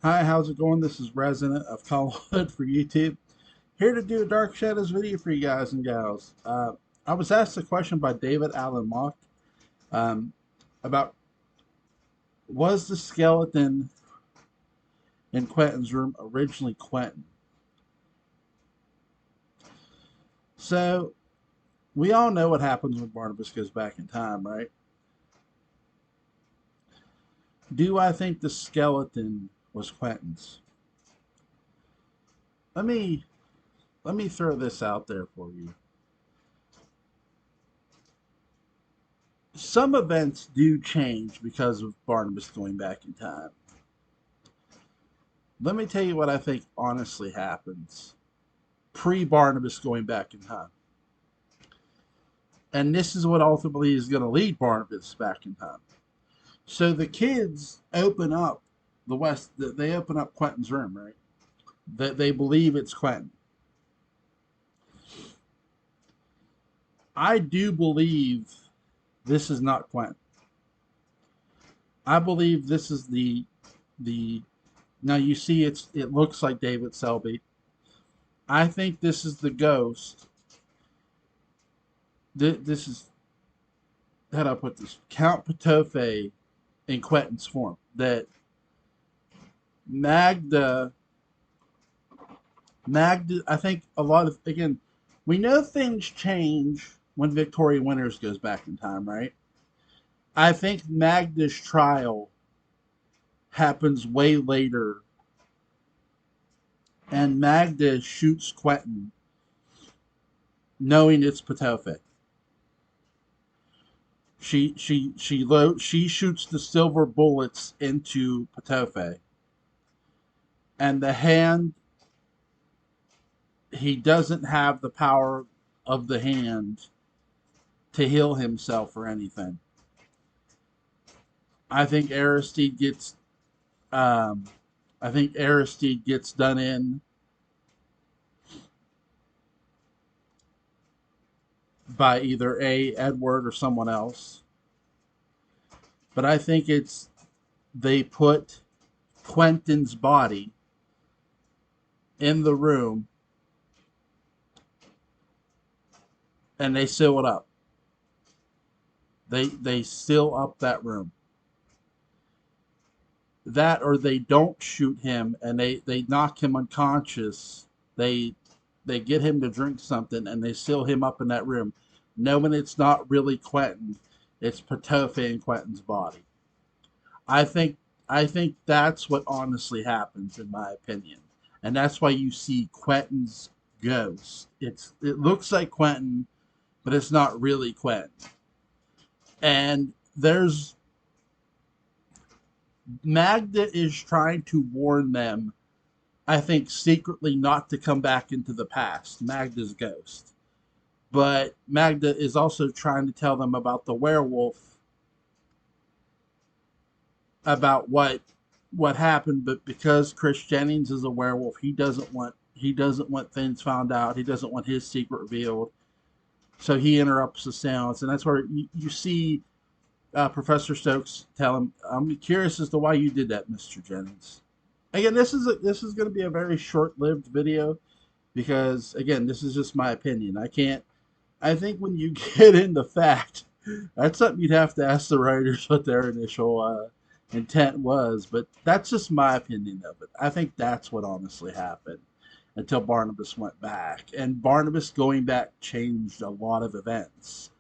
Hi, how's it going? This is Resident of Collinwood for YouTube. Here to do a Dark Shadows video for you guys and gals. I was asked a question by David Allen Mock um, about was the skeleton in Quentin's room originally Quentin? So, we all know what happens when Barnabas goes back in time, right? Do I think the skeleton was Quentin's? Let me let me throw this out there for you. Some events do change because of Barnabas going back in time. Let me tell you what I think honestly happens pre Barnabas going back in time. And this is what ultimately is going to lead Barnabas back in time. So the kids open up they open up Quentin's room, right? That they believe it's Quentin. I do believe this is not Quentin. I believe this is the now you see it looks like David Selby. I think this is the ghost. This is how do I put this? Count Patofe in Quentin's form. That Magda, Magda. I think a lot of again, we know things change when Victoria Winters goes back in time, right? I think Magda's trial happens way later, and Magda shoots Quentin, knowing it's Patofe. She shoots the silver bullets into Patofe, and the hand he doesn't have the power of the hand to heal himself or anything. I think Aristide gets um, I think Aristide gets done in by either A Edward or someone else. But I think it's they put Quentin's body in the room and they seal it up. They seal up that room. That or they don't shoot him and they knock him unconscious. They get him to drink something and they seal him up in that room, knowing it's not really Quentin, it's Patofe in Quentin's body. I think I think that's what honestly happens in my opinion. And that's why you see Quentin's ghost. It looks like Quentin, but it's not really Quentin. And there's Magda is trying to warn them, I think secretly not to come back into the past, Magda's ghost. But Magda is also trying to tell them about the werewolf, about what happened, but because Chris Jennings is a werewolf, he doesn't want things found out. He doesn't want his secret revealed. So he interrupts the sounds, and that's where you see Professor Stokes tell him, "I'm curious as to why you did that, Mr. Jennings." Again, this is going to be a very short-lived video because again, this is just my opinion. I can't. I think when you get into fact, that's something you'd have to ask the writers what their initial intent was. But that's just my opinion of it. I think that's what honestly happened until Barnabas went back, and Barnabas going back changed a lot of events.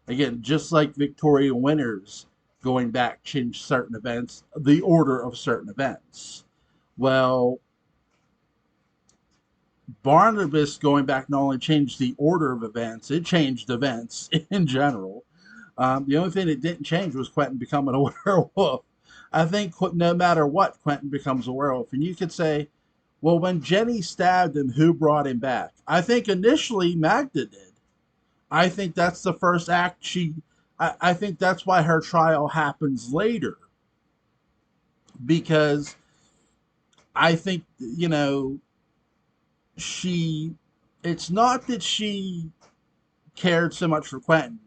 Again, just like Victoria Winters going back changed certain events, the order of certain events. Well, Barnabas going back not only changed the order of events, it changed events in general. The only thing it didn't change was Quentin becoming a werewolf. I think no matter what, Quentin becomes a werewolf. And you could say, well, when Jenny stabbed him, who brought him back? I think initially Magda did. I think that's the first act I think that's why her trial happens later. Because I think, she, it's not that she cared so much for Quentin.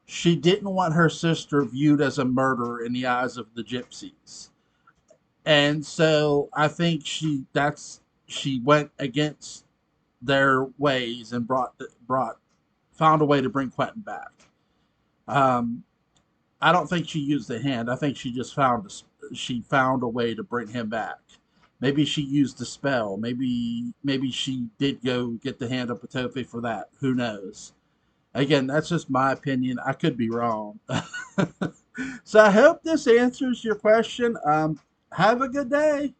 She didn't want her sister viewed as a murderer in the eyes of the gypsies. And so I think she went against their ways and brought found a way to bring Quentin back. Um, I don't think she used the hand. I think she found a way to bring him back. Maybe she used the spell. Maybe she did go get the hand of Patofi for that. Who knows? Again, that's just my opinion. I could be wrong. So I hope this answers your question. Have a good day.